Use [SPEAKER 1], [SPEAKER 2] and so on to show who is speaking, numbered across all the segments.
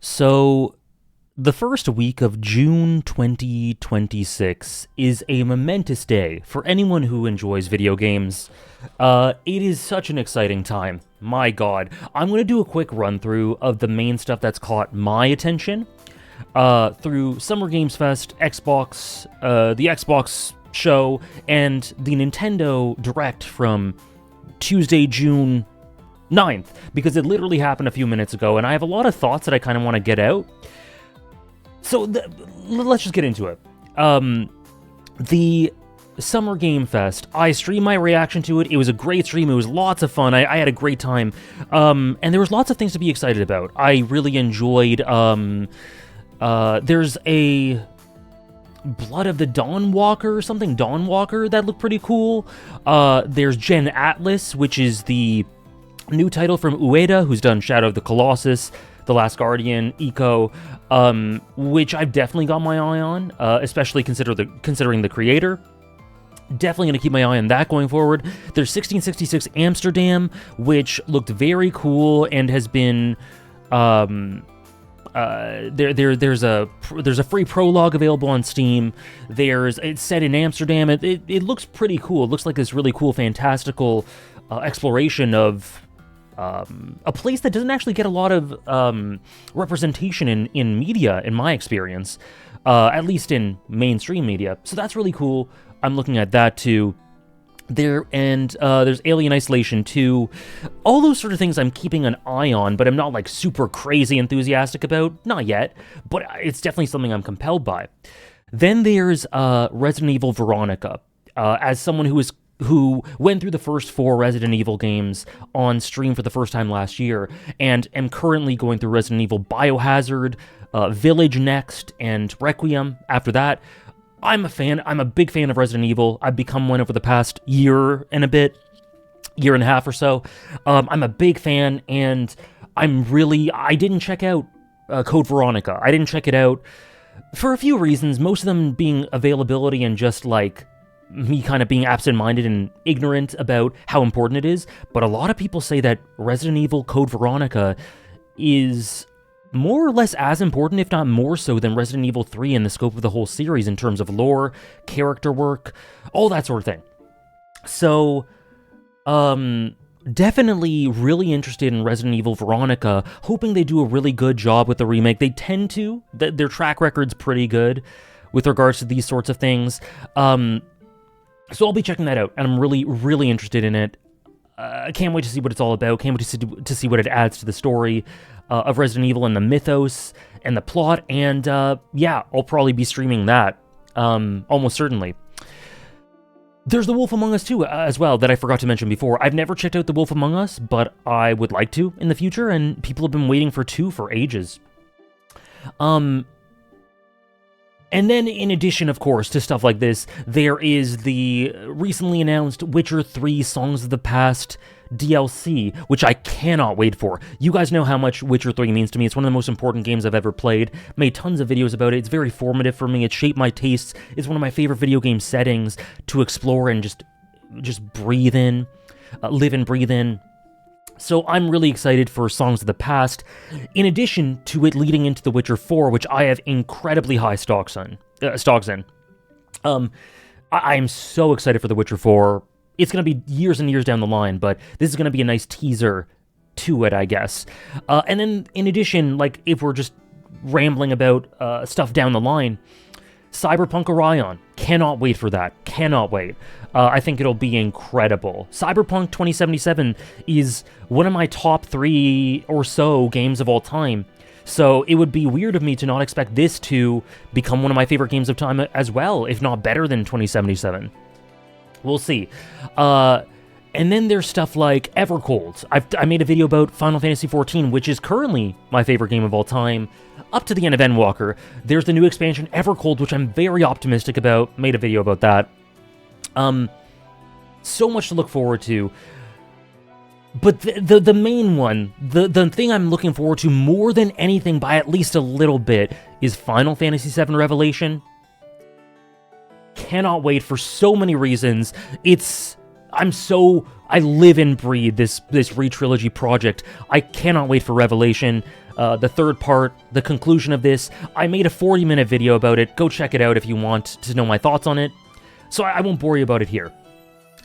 [SPEAKER 1] So, the first week of June 2026 is a momentous day for anyone who enjoys video games. It is such an exciting time. My god. I'm going to do a quick run through of the main stuff that's caught my attention through Summer Games Fest, Xbox, the Xbox show, and the Nintendo Direct from Tuesday, June 9th, because it literally happened a few minutes ago, and I have a lot of thoughts that I kind of want to get out. So let's just get into it. The Summer Game Fest, I streamed my reaction to it. It was a great stream. It was lots of fun. I had a great time. And there was lots of things to be excited about. I really enjoyed, there's a Blood of the Dawnwalker or something, Dawnwalker, that looked pretty cool. There's Gen Atlas, which is the new title from Ueda, who's done Shadow of the Colossus, The Last Guardian, Eco, which I've definitely got my eye on, especially considering the creator. Definitely going to keep my eye on that going forward. There's 1666 Amsterdam, which looked very cool and has been there's a free prologue available on Steam. It's set in Amsterdam. It looks pretty cool. It looks like this really cool, fantastical exploration of a place that doesn't actually get a lot of representation in media, in my experience, at least in mainstream media. So that's really cool. I'm looking at that too. There's Alien Isolation 2. All those sort of things I'm keeping an eye on, but I'm not like super crazy enthusiastic about. Not yet, but it's definitely something I'm compelled by. Then there's Resident Evil Veronica. As someone who went through the first 4 Resident Evil games on stream for the first time last year, and am currently going through Resident Evil Biohazard, Village next, and Requiem after that. I'm a big fan of Resident Evil. I've become one over the past year and a half or so. I'm a big fan, and I didn't check out Code Veronica. I didn't check it out for a few reasons, most of them being availability and just like me kind of being absent-minded and ignorant about how important it is. But a lot of people say that Resident Evil Code Veronica is more or less as important, if not more so, than Resident Evil 3 in the scope of the whole series in terms of lore, character work, all that sort of thing. So, definitely really interested in Resident Evil Veronica, hoping they do a really good job with the remake. They tend to. Their track record's pretty good with regards to these sorts of things. So I'll be checking that out, and I'm really, really interested in it. I can't wait to see what it's all about. Can't wait to see what it adds to the story of Resident Evil and the mythos and the plot. And yeah, I'll probably be streaming that almost certainly. There's The Wolf Among Us 2 as well that I forgot to mention before. I've never checked out The Wolf Among Us, but I would like to in the future, and people have been waiting for 2 for ages. And then, in addition, of course, to stuff like this, there is the recently announced Witcher 3 Songs of the Past DLC, which I cannot wait for. You guys know how much Witcher 3 means to me. It's one of the most important games I've ever played. Made tons of videos about it. It's very formative for me. It shaped my tastes. It's one of my favorite video game settings to explore and just breathe in, live and breathe in. So I'm really excited for Songs of the Past, in addition to it leading into The Witcher 4, which I have incredibly high stocks in. I am so excited for The Witcher 4. It's going to be years and years down the line, but this is going to be a nice teaser to it, I guess. And then, in addition, like, if we're just rambling about stuff down the line, Cyberpunk Orion. Cannot wait for that. Cannot wait. I think it'll be incredible. Cyberpunk 2077 is one of my top 3 or so games of all time. So it would be weird of me to not expect this to become one of my favorite games of time as well, if not better than 2077. We'll see. And then there's stuff like Evercold. I made a video about Final Fantasy XIV, which is currently my favorite game of all time, up to the end of Endwalker. There's the new expansion, Evercold, which I'm very optimistic about. Made a video about that. So much to look forward to. But the main one, the thing I'm looking forward to more than anything by at least a little bit, is Final Fantasy VII Revelation. Cannot wait for so many reasons. I live and breathe this re-trilogy project. I cannot wait for Revelation. the third part, the conclusion of this. I made a 40-minute video about it. Go check it out if you want to know my thoughts on it. So I won't bore you about it here.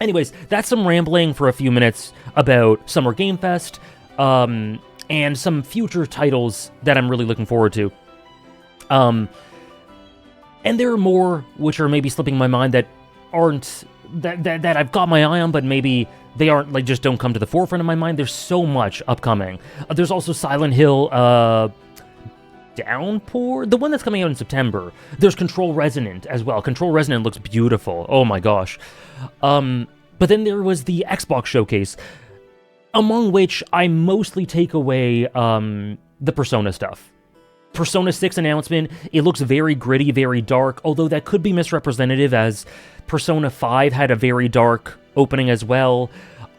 [SPEAKER 1] Anyways, that's some rambling for a few minutes about Summer Game Fest, and some future titles that I'm really looking forward to. And there are more which are maybe slipping my mind that aren't, that I've got my eye on, but maybe they aren't, like, just don't come to the forefront of my mind. There's so much upcoming. There's also Silent Hill, Downpour? The one that's coming out in September. There's Control Resonant as well. Control Resonant looks beautiful. Oh my gosh. But then there was the Xbox showcase, among which I mostly take away the Persona stuff. Persona 6 announcement, it looks very gritty, very dark, although that could be misrepresentative, as Persona 5 had a very dark opening as well.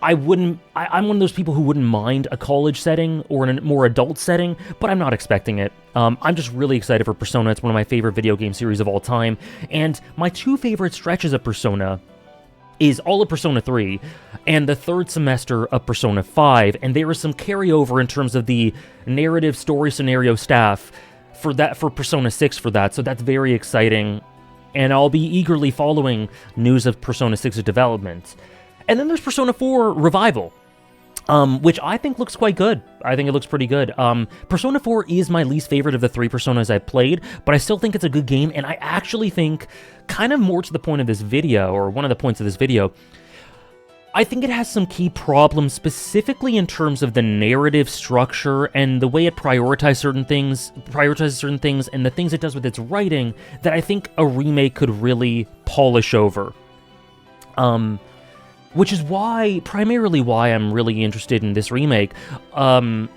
[SPEAKER 1] I'm one of those people who wouldn't mind a college setting or in a more adult setting, but I'm not expecting it. I'm just really excited for Persona. It's one of my favorite video game series of all time, and my two favorite stretches of Persona is all of Persona 3 and the third semester of Persona 5, and there is some carryover in terms of the narrative story scenario staff for Persona 6 for that, so that's very exciting, and I'll be eagerly following news of Persona 6's development. And then there's Persona 4 Revival, which I think looks quite good. I think it looks pretty good. Persona 4 is my least favorite of the three Personas I've played, but I still think it's a good game, and I actually think, kind of more to the point of this video, or one of the points of this video, I think it has some key problems, specifically in terms of the narrative structure and the way it prioritizes certain things, and the things it does with its writing that I think a remake could really polish over. Which is primarily why I'm really interested in this remake. I'll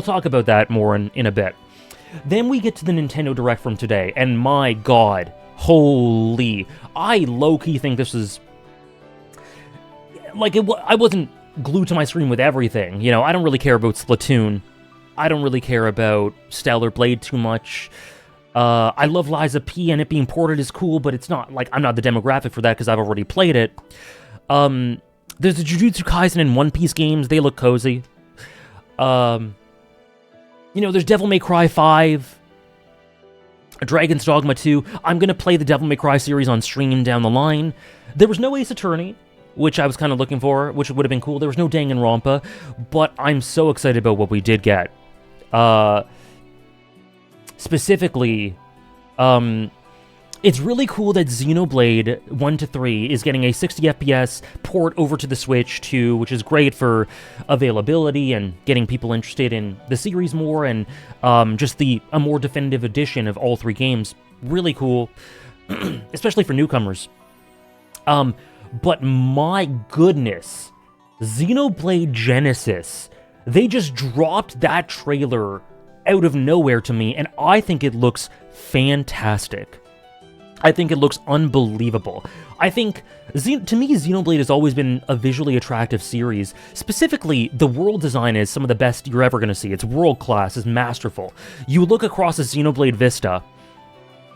[SPEAKER 1] talk about that more in a bit. Then we get to the Nintendo Direct from today, and my god, holy, I low-key think this is, like, I wasn't glued to my screen with everything, you know, I don't really care about Splatoon, I don't really care about Stellar Blade too much. I love Liza P, and it being ported is cool, but it's not, like, I'm not the demographic for that because I've already played it. There's the Jujutsu Kaisen and One Piece games, they look cozy. You know, there's Devil May Cry 5, Dragon's Dogma 2. I'm gonna play the Devil May Cry series on stream down the line. There was no Ace Attorney, which I was kind of looking for, which would have been cool. There was no Danganronpa, but I'm so excited about what we did get. Specifically, it's really cool that Xenoblade 1 to 3 is getting a 60 FPS port over to the Switch 2, which is great for availability and getting people interested in the series more, and just a more definitive edition of all three games. Really cool, especially for newcomers. But my goodness, Xenoblade Genesis, they just dropped that trailer out of nowhere to me, and I think it looks fantastic. I think it looks unbelievable. I think, to me, Xenoblade has always been a visually attractive series. Specifically, the world design is some of the best you're ever going to see. It's world-class, it's masterful. You look across a Xenoblade Vista,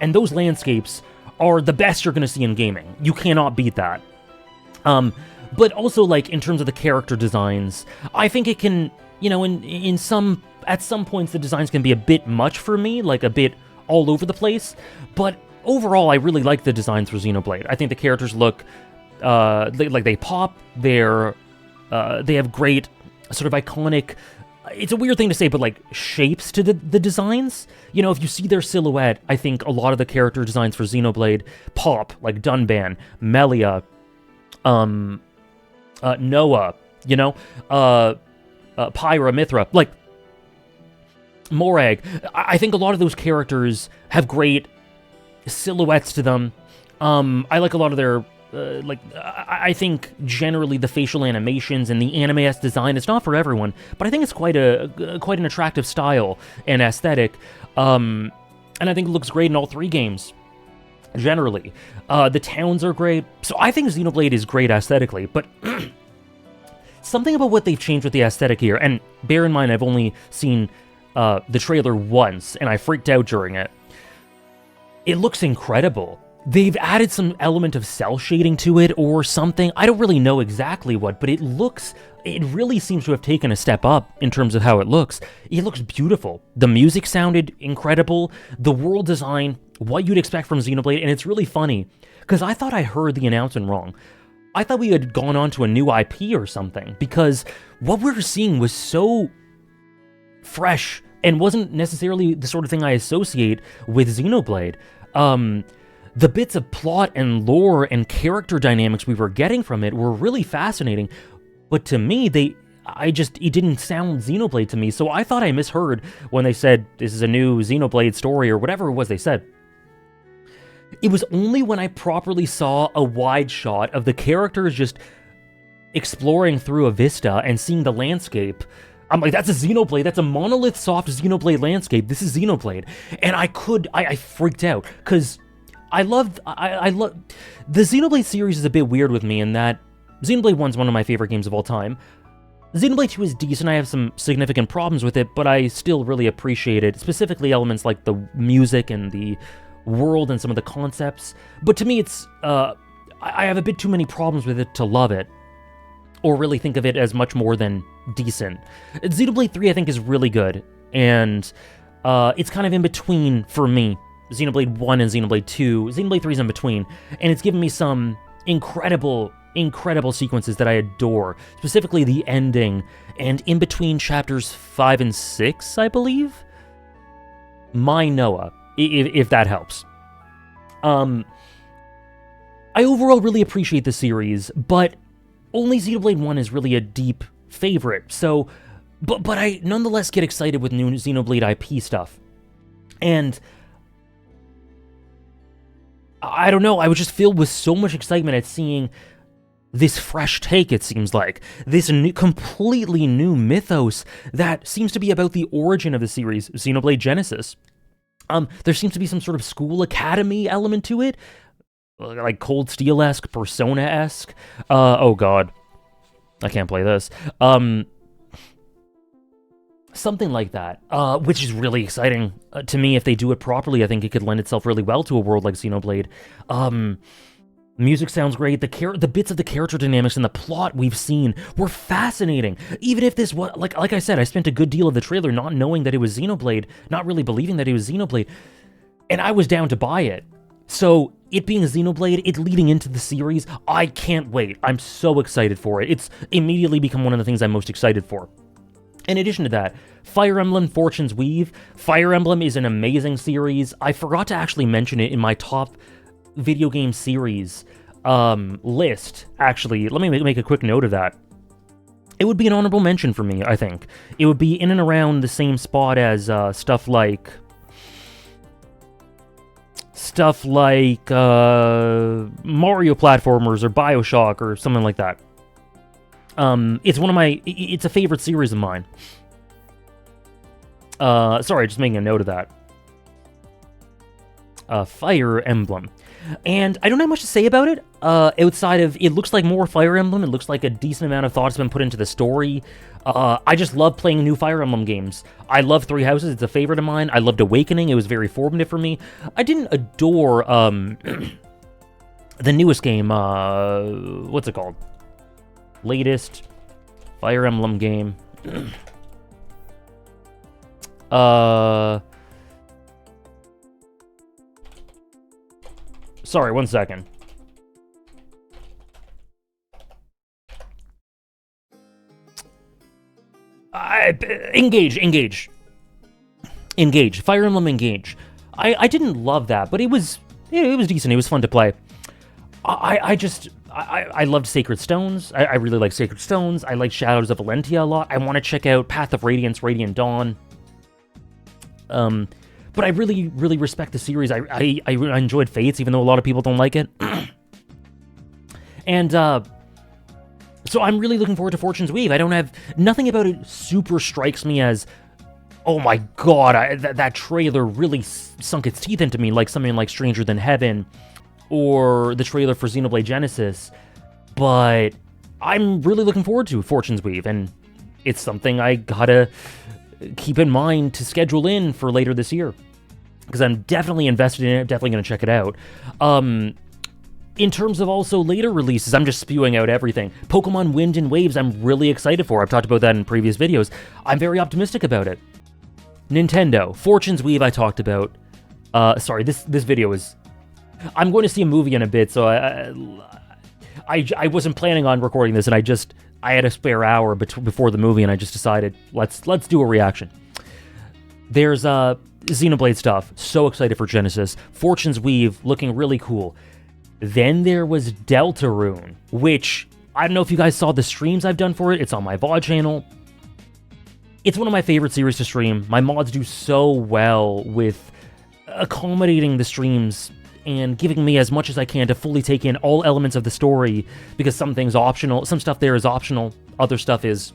[SPEAKER 1] and those landscapes are the best you're going to see in gaming. You cannot beat that. But also, like, in terms of the character designs, I think it can, you know, at some points the designs can be a bit much for me, like a bit all over the place, but overall I really like the designs for Xenoblade. I think the characters look, they pop, they have great, sort of iconic, it's a weird thing to say, but like shapes to the designs. You know, if you see their silhouette, I think a lot of the character designs for Xenoblade pop, like Dunban, Melia, Noah, you know, Pyra, Mithra, like Morag. I think a lot of those characters have great silhouettes to them. I like a lot of their, I think generally the facial animations and the anime-esque design, it's not for everyone, but I think it's quite an attractive style and aesthetic. And I think it looks great in all three games, generally. The towns are great, so I think Xenoblade is great aesthetically, but something about what they've changed with the aesthetic here, and bear in mind I've only seen the trailer once, and I freaked out during it. It looks incredible. they've added some element of cell shading to it or something. I don't really know exactly what, but it really seems to have taken a step up in terms of how it looks. It looks beautiful. The music sounded incredible. The world design, what you'd expect from Xenoblade, and it's really funny, because I thought I heard the announcement wrong. I thought we had gone on to a new IP or something, because what we were seeing was so fresh and wasn't necessarily the sort of thing I associate with Xenoblade. The bits of plot and lore and character dynamics we were getting from it were really fascinating, but to me, it didn't sound Xenoblade to me, so I thought I misheard when they said this is a new Xenoblade story or whatever it was they said. It was only when I properly saw a wide shot of the characters just exploring through a vista and seeing the landscape. I'm like, that's a Xenoblade, that's a Monolith Soft Xenoblade landscape, this is Xenoblade. And I freaked out, because I love, the Xenoblade series is a bit weird with me in that Xenoblade 1 is one of my favorite games of all time. Xenoblade 2 is decent, I have some significant problems with it, but I still really appreciate it, specifically elements like the music and the world and some of the concepts. But to me, it's, I have a bit too many problems with it to love it, or really think of it as much more than decent. Xenoblade 3, I think, is really good, and it's kind of in between for me. Xenoblade 1 and Xenoblade 2. Xenoblade 3 is in between, and it's given me some incredible sequences that I adore, specifically the ending, and in between chapters 5 and 6, I believe? My Noah, if that helps. I overall really appreciate the series, but only Xenoblade 1 is really a deep favorite, so... But I nonetheless get excited with new Xenoblade IP stuff. And... I don't know, I was just filled with so much excitement at seeing this fresh take, it seems like. This completely new mythos that seems to be about the origin of the series, Xenoblade Genesis. There seems to be some sort of school academy element to it, like Cold Steel-esque, Persona-esque. Oh god. I can't play this. Something like that, which is really exciting to me. If they do it properly, I think it could lend itself really well to a world like Xenoblade. Music sounds great. The bits of the character dynamics and the plot we've seen were fascinating. Even if this was, like I said, I spent a good deal of the trailer not knowing that it was Xenoblade, not really believing that it was Xenoblade, and I was down to buy it. So, it being Xenoblade, it leading into the series, I can't wait. I'm so excited for it. It's immediately become one of the things I'm most excited for. In addition to that, Fire Emblem Fortune's Weave. Fire Emblem is an amazing series. I forgot to actually mention it in my top video game series list, actually. Let me make a quick note of that. It would be an honorable mention for me, I think. It would be in and around the same spot as stuff like Mario platformers or BioShock or something like that. It's a favorite series of mine. Sorry, just making a note of that. Fire Emblem. And I don't have much to say about it, outside of, it looks like more Fire Emblem, it looks like a decent amount of thought has been put into the story. I just love playing new Fire Emblem games. I love Three Houses, it's a favorite of mine. I loved Awakening, it was very formative for me. I didn't adore, the newest game, what's it called? Latest Fire Emblem game. Sorry, one second. Engage. Fire Emblem Engage. I didn't love that, but it was decent. It was fun to play. I loved Sacred Stones. I really like Sacred Stones. I like Shadows of Valentia a lot. I want to check out Path of Radiance, Radiant Dawn. But I really, really respect the series. I enjoyed Fates, even though a lot of people don't like it. And, so I'm really looking forward to Fortune's Weave. Nothing about it super strikes me as, oh my god, that trailer really sunk its teeth into me, like something like Stranger Than Heaven, or the trailer for Xenoblade Genesis. But I'm really looking forward to Fortune's Weave, and it's something I gotta keep in mind to schedule in for later this year. because I'm definitely invested in it. I'm definitely going to check it out. In terms of also later releases, I'm just spewing out everything. Pokemon Wind and Waves, I'm really excited for. I've talked about that in previous videos. I'm very optimistic about it. Nintendo, Fortune's Weave, I talked about. Sorry, this video is... I'm going to see a movie in a bit, so I wasn't planning on recording this, and I had a spare hour before the movie, and I just decided, let's do a reaction. There's Xenoblade stuff. So excited for Genesis. Fortune's Weave, looking really cool. Then there was Deltarune, which, I don't know if you guys saw the streams I've done for it. It's on my VOD channel. It's one of my favorite series to stream. My mods do so well with accommodating the streams and giving me as much as I can to fully take in all elements of the story, because some things optional, some stuff there is optional, other stuff is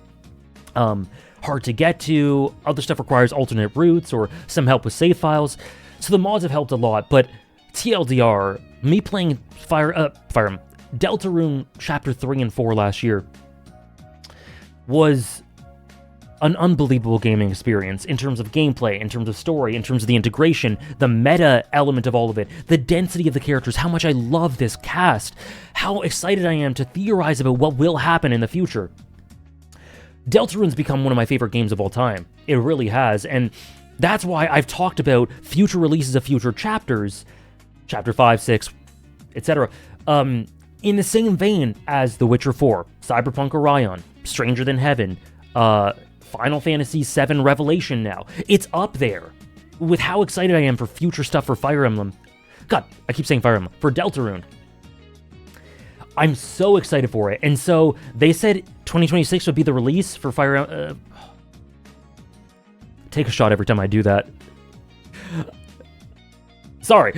[SPEAKER 1] hard to get to, other stuff requires alternate routes or some help with save files. So the mods have helped a lot, but TLDR, me playing Deltarune Chapter 3 and 4 last year was an unbelievable gaming experience in terms of gameplay, in terms of story, in terms of the integration, the meta element of all of it, the density of the characters, how much I love this cast, how excited I am to theorize about what will happen in the future. Deltarune's become one of my favorite games of all time. It really has, and that's why I've talked about future releases of future chapters, Chapter 5, 6, etc., in the same vein as The Witcher 4, Cyberpunk Orion, Stranger Than Heaven, Final Fantasy VII Revelation now. It's up there with how excited I am for future stuff for Fire Emblem. God, I keep saying Fire Emblem. For Deltarune. I'm so excited for it. And so they said 2026 would be the release for Fire Emblem. Take a shot every time I do that. Sorry.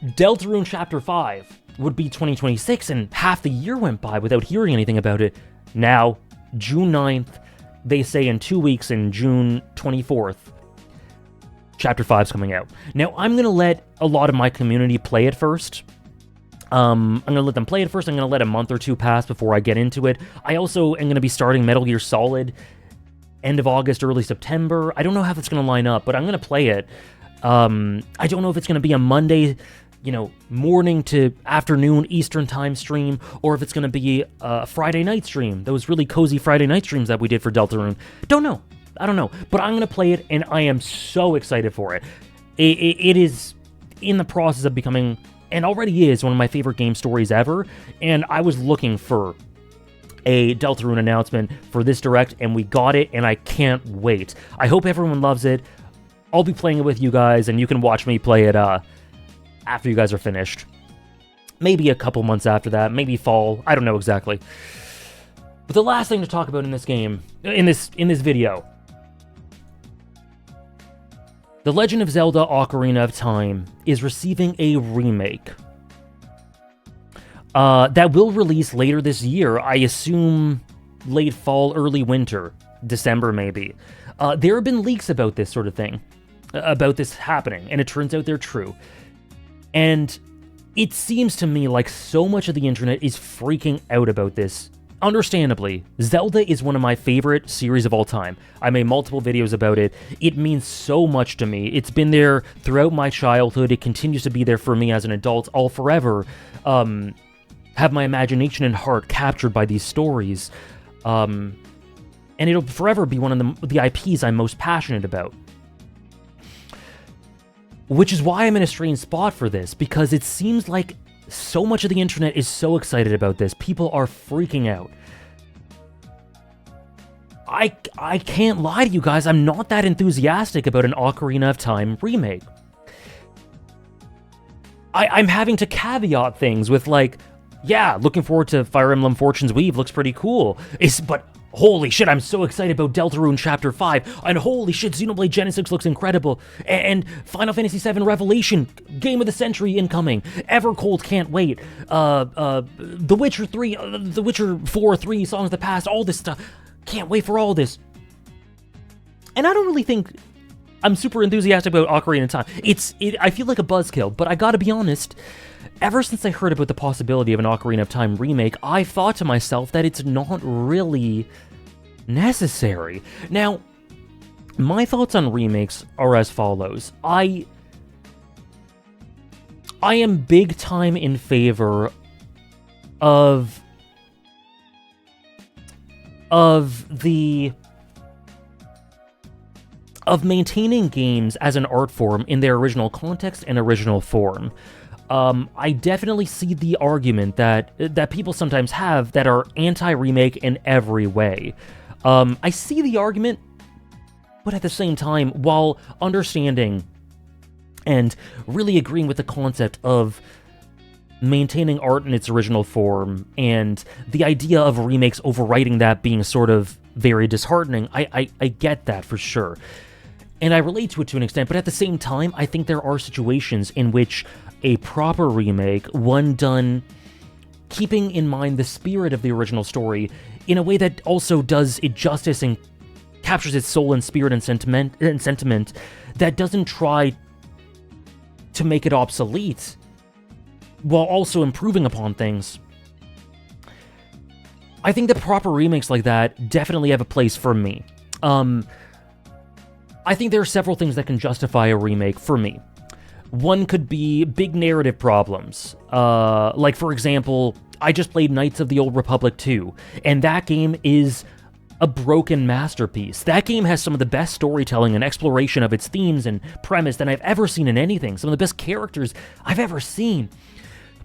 [SPEAKER 1] Deltarune Chapter 5 would be 2026, and half the year went by without hearing anything about it. Now, June 9th, they say in 2 weeks, in June 24th, Chapter 5's coming out. Now, I'm going to let a lot of my community play it first. I'm going to let them play it first. I'm going to let a month or two pass before I get into it. I also am going to be starting Metal Gear Solid end of August, early September. I don't know how that's going to line up, but I'm going to play it. I don't know if it's going to be a Monday, morning to afternoon Eastern time stream, or if it's going to be a Friday night stream, those really cozy Friday night streams that we did for Deltarune. Don't know. I don't know. But I'm going to play it, and I am so excited for it. It is in the process of becoming, and already is, one of my favorite game stories ever, and I was looking for a Deltarune announcement for this Direct, and we got it, and I can't wait. I hope everyone loves it. I'll be playing it with you guys, and you can watch me play it, after you guys are finished. Maybe a couple months after that, maybe fall, I don't know exactly. But the last thing to talk about in this game, in this video, The Legend of Zelda Ocarina of Time is receiving a remake. That will release later this year, I assume late fall, early winter, December maybe. There have been leaks about this sort of thing, about this happening, and it turns out they're true. And it seems to me like so much of the internet is freaking out about this. Understandably, Zelda is one of my favorite series of all time. I made multiple videos about it. It means so much to me. It's been there throughout my childhood. It continues to be there for me as an adult. I'll forever have my imagination and heart captured by these stories. And it'll forever be one of the IPs I'm most passionate about. Which is why I'm in a strange spot for this, because it seems like so much of the internet is so excited about this. People are freaking out. I can't lie to you guys, I'm not that enthusiastic about an Ocarina of Time remake. I'm having to caveat things with like, yeah, looking forward to Fire Emblem Fortune's Weave, looks pretty cool. But holy shit, I'm so excited about Deltarune Chapter 5, and holy shit, Xenoblade Genesis looks incredible, and Final Fantasy VII Revelation, Game of the Century incoming, Evercold can't wait, The Witcher 3, The Witcher 4, 3, Songs of the Past, all this stuff, can't wait for all this. And I don't really think I'm super enthusiastic about Ocarina of Time. I feel like a buzzkill, but I gotta be honest, ever since I heard about the possibility of an Ocarina of Time remake, I thought to myself that it's not really necessary. Now, my thoughts on remakes are as follows. I I am big time in favor of maintaining games as an art form in their original context and original form. I definitely see the argument that people sometimes have that are anti-remake in every way. I see the argument, but at the same time, while understanding and really agreeing with the concept of maintaining art in its original form and the idea of remakes overwriting that being sort of very disheartening, I get that for sure. And I relate to it to an extent, but at the same time, I think there are situations in which a proper remake, one done keeping in mind the spirit of the original story in a way that also does it justice and captures its soul and spirit and sentiment, that doesn't try to make it obsolete while also improving upon things. I think that proper remakes like that definitely have a place for me. I think there are several things that can justify a remake for me. One could be big narrative problems. Like, for example, I just played Knights of the Old Republic 2, and that game is a broken masterpiece. That game has some of the best storytelling and exploration of its themes and premise than I've ever seen in anything. Some of the best characters I've ever seen.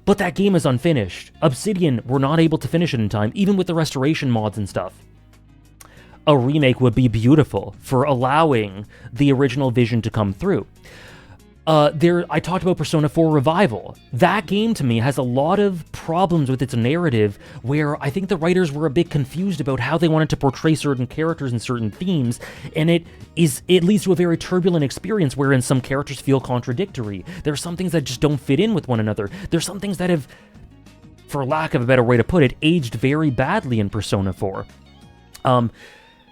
[SPEAKER 1] But that game is unfinished. Obsidian were not able to finish it in time, even with the restoration mods and stuff. A remake would be beautiful for allowing the original vision to come through. I talked about Persona 4 Revival. That game, to me, has a lot of problems with its narrative, where I think the writers were a bit confused about how they wanted to portray certain characters and certain themes, and it leads to a very turbulent experience wherein some characters feel contradictory. There are some things that just don't fit in with one another. There's some things that have, for lack of a better way to put it, aged very badly in Persona 4.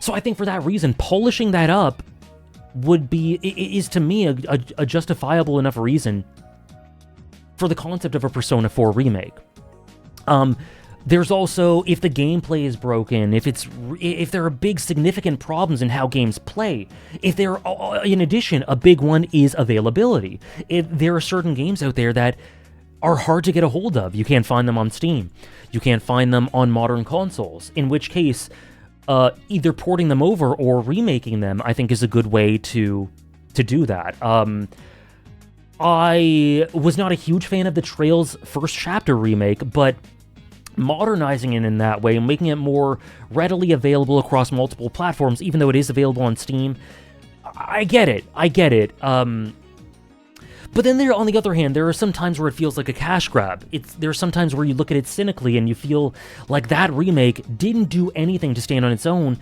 [SPEAKER 1] So I think for that reason, polishing that up is to me a justifiable enough reason for the concept of a Persona 4 remake. There's also, if the gameplay is broken, if there are big significant problems in how games play, if there are, in addition, a big one is availability. If there are certain games out there that are hard to get a hold of, you can't find them on Steam, you can't find them on modern consoles, in which case either porting them over or remaking them, I think, is a good way to do that. I was not a huge fan of the Trails First Chapter remake, but modernizing it in that way and making it more readily available across multiple platforms, even though it is available on Steam, I get it. But then on the other hand, there are some times where it feels like a cash grab. There are some times where you look at it cynically and you feel like that remake didn't do anything to stand on its own,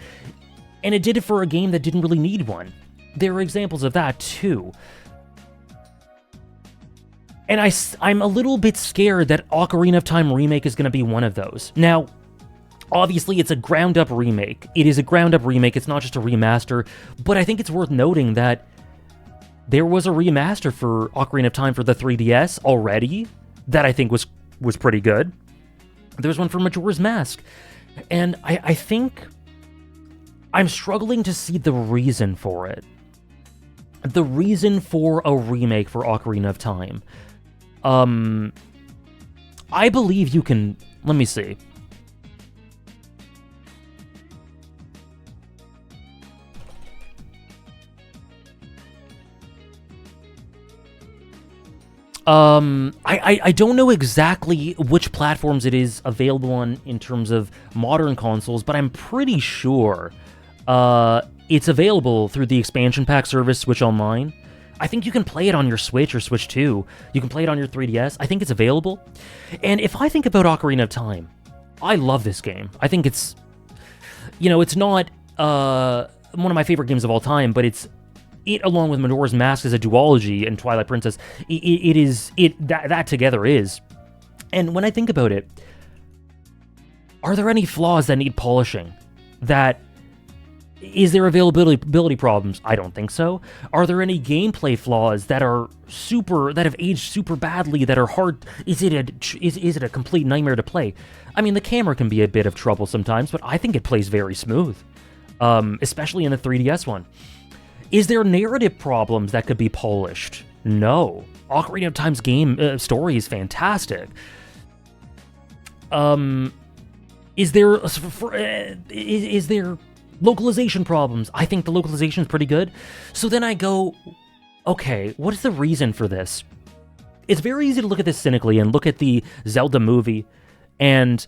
[SPEAKER 1] and it did it for a game that didn't really need one. There are examples of that too. And I'm a little bit scared that Ocarina of Time Remake is going to be one of those. Now, obviously, it's a ground-up remake. It is a ground-up remake, it's not just a remaster, but I think it's worth noting that there was a remaster for Ocarina of Time for the 3DS already that I think was pretty good. There's one for Majora's Mask. And I think I'm struggling to see the reason for it. The reason for a remake for Ocarina of Time. I believe you can... Let me see. I don't know exactly which platforms it is available on in terms of modern consoles, but I'm pretty sure it's available through the expansion pack service Switch Online. I think you can play it on your Switch or Switch 2. You can play it on your 3DS. I think it's available. And if I think about Ocarina of Time, I love this game. I think it's, it's not one of my favorite games of all time, but it, along with Majora's Mask as a duology and Twilight Princess, that together is. And when I think about it, are there any flaws that need polishing? Is there availability problems? I don't think so. Are there any gameplay flaws that have aged super badly, that are hard? Is it a complete nightmare to play? I mean, the camera can be a bit of trouble sometimes, but I think it plays very smooth, especially in the 3DS one. Is there narrative problems that could be polished? No. Ocarina of Time's game story is fantastic. Is there localization problems? I think the localization is pretty good. So then I go, okay, what is the reason for this? It's very easy to look at this cynically and look at the Zelda movie and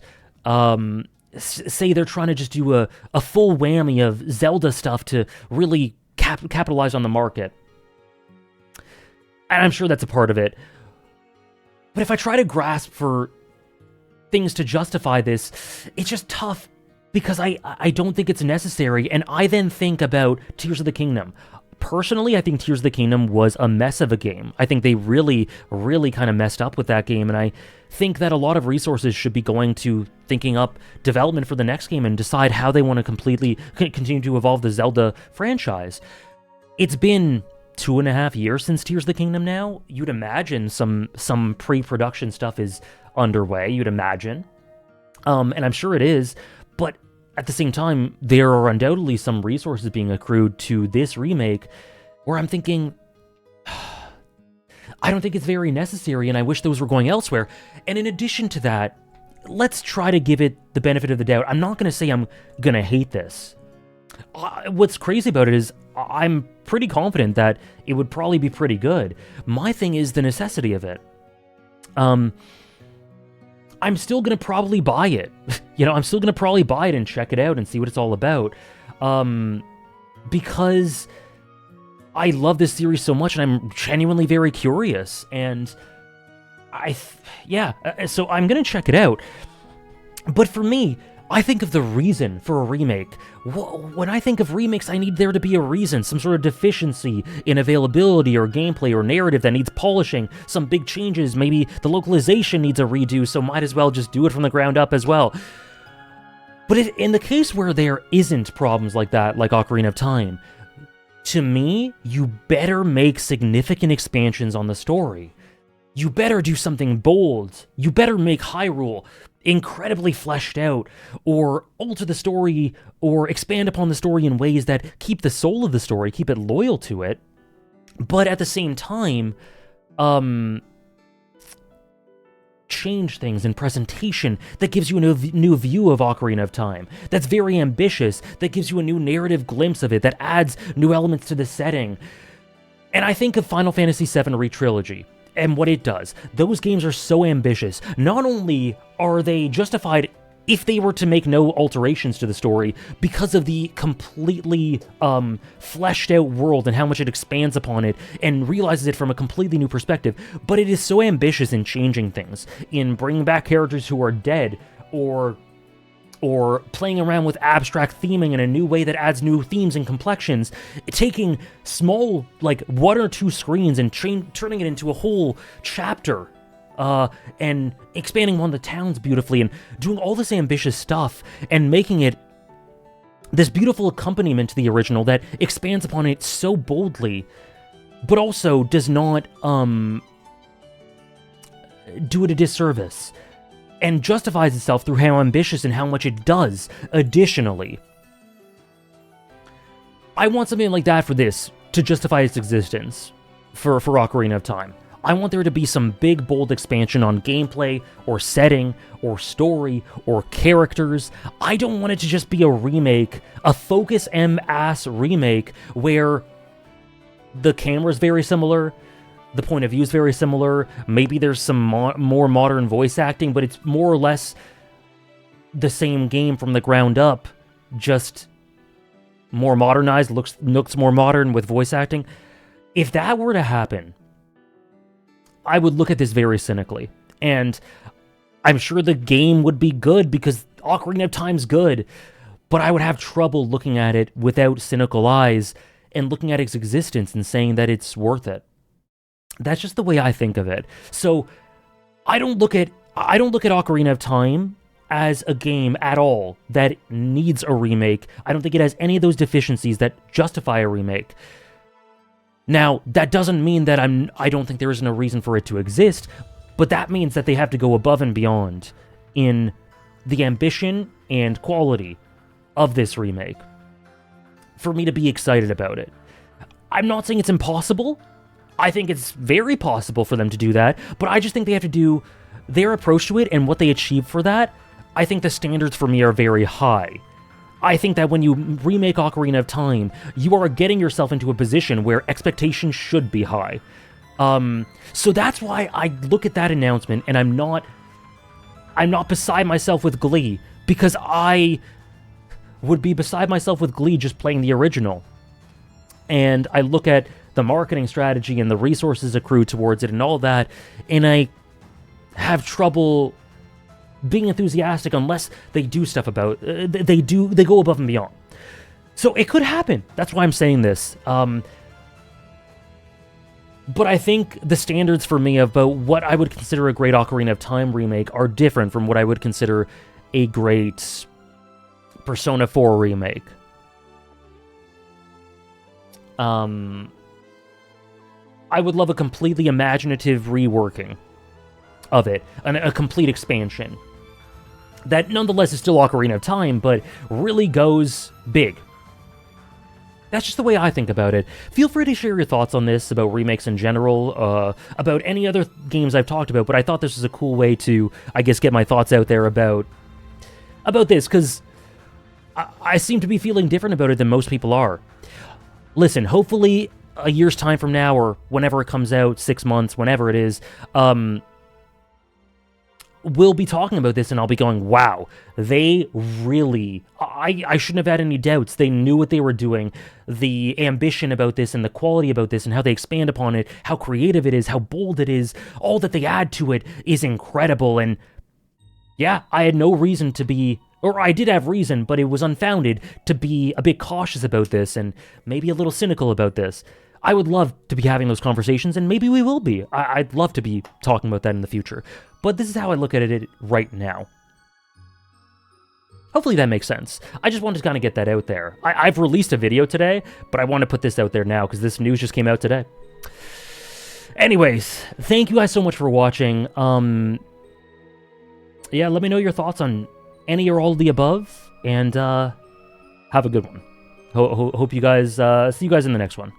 [SPEAKER 1] say they're trying to just do a full whammy of Zelda stuff to really capitalize on the market. And I'm sure that's a part of it. But if I try to grasp for things to justify this, it's just tough because I don't think it's necessary. And I then think about Tears of the Kingdom. Personally, I think Tears of the Kingdom was a mess of a game. I think they really, really kind of messed up with that game, and I think that a lot of resources should be going to thinking up development for the next game and decide how they want to completely continue to evolve the Zelda franchise. It's been 2.5 years since Tears of the Kingdom now. You'd imagine some pre-production stuff is underway, you'd imagine. And I'm sure it is, but at the same time, there are undoubtedly some resources being accrued to this remake where I'm thinking, I don't think it's very necessary, and I wish those were going elsewhere. And in addition to that, let's try to give it the benefit of the doubt. I'm not going to say I'm going to hate this. What's crazy about it is I'm pretty confident that it would probably be pretty good. My thing is the necessity of it. I'm still going to probably buy it. I'm still going to probably buy it and check it out and see what it's all about. Because I love this series so much and I'm genuinely very curious. And so I'm going to check it out. But for me, I think of the reason for a remake. When I think of remakes, I need there to be a reason, some sort of deficiency in availability or gameplay or narrative that needs polishing, some big changes, maybe the localization needs a redo, so might as well just do it from the ground up as well. But in the case where there isn't problems like that, like Ocarina of Time, to me, you better make significant expansions on the story. You better do something bold. You better make Hyrule incredibly fleshed out, or alter the story, or expand upon the story in ways that keep the soul of the story, keep it loyal to it, but at the same time, change things in presentation that gives you a new view of Ocarina of Time, that's very ambitious, that gives you a new narrative glimpse of it, that adds new elements to the setting. And I think of Final Fantasy VII Re-Trilogy, and what it does. Those games are so ambitious. Not only are they justified if they were to make no alterations to the story because of the completely fleshed out world and how much it expands upon it and realizes it from a completely new perspective, but it is so ambitious in changing things, in bringing back characters who are dead, or playing around with abstract theming in a new way that adds new themes and complexions, taking small, like, 1 or 2 screens and turning it into a whole chapter, and expanding on the towns beautifully, and doing all this ambitious stuff, and making it this beautiful accompaniment to the original that expands upon it so boldly, but also does not, do it a disservice, and justifies itself through how ambitious and how much it does additionally. I want something like that for this to justify its existence for Ocarina of Time. I want there to be some big, bold expansion on gameplay, or setting, or story, or characters. I don't want it to just be a remake, a Focus M-ass remake, where the camera's very similar, the point of view is very similar, maybe there's some more modern voice acting, but it's more or less the same game from the ground up, just more modernized, looks more modern with voice acting. If that were to happen, I would look at this very cynically, and I'm sure the game would be good because Ocarina of Time's good, but I would have trouble looking at it without cynical eyes and looking at its existence and saying that it's worth it. That's just the way I think of it. So I don't look at Ocarina of Time as a game at all that needs a remake. I don't think it has any of those deficiencies that justify a remake. Now, that doesn't mean that I don't think there isn't a reason for it to exist, but that means that they have to go above and beyond in the ambition and quality of this remake for me to be excited about it. I'm not saying it's impossible. I think it's very possible for them to do that, but I just think they have to do their approach to it and what they achieve for that. I think the standards for me are very high. I think that when you remake Ocarina of Time, you are getting yourself into a position where expectations should be high. So that's why I look at that announcement and I'm not beside myself with glee, because I would be beside myself with glee just playing the original. And I look at the marketing strategy and the resources accrued towards it and all that, and I have trouble being enthusiastic unless they do stuff about they go above and beyond. So it could happen. That's why I'm saying this. But I think the standards for me about what I would consider a great Ocarina of Time remake are different from what I would consider a great Persona 4 remake. I would love a completely imaginative reworking of it, and a complete expansion that nonetheless is still Ocarina of Time, but really goes big. That's just the way I think about it. Feel free to share your thoughts on this, about remakes in general, about any other games I've talked about, but I thought this was a cool way to, I guess, get my thoughts out there about this, because I seem to be feeling different about it than most people are. Listen, hopefully a year's time from now, or whenever it comes out, 6 months, whenever it is, we'll be talking about this and I'll be going, wow, they really, I shouldn't have had any doubts. They knew what they were doing. The ambition about this and the quality about this and how they expand upon it, how creative it is, how bold it is, all that they add to it is incredible. And yeah, I had no reason to be, or I did have reason, but it was unfounded to be a bit cautious about this and maybe a little cynical about this. I would love to be having those conversations, and maybe we will be. I'd love to be talking about that in the future. But this is how I look at it right now. Hopefully that makes sense. I just wanted to kind of get that out there. I've released a video today, but I want to put this out there now because this news just came out today. Anyways, thank you guys so much for watching. Yeah, let me know your thoughts on any or all of the above, and have a good one. Hope you guys, see you guys in the next one.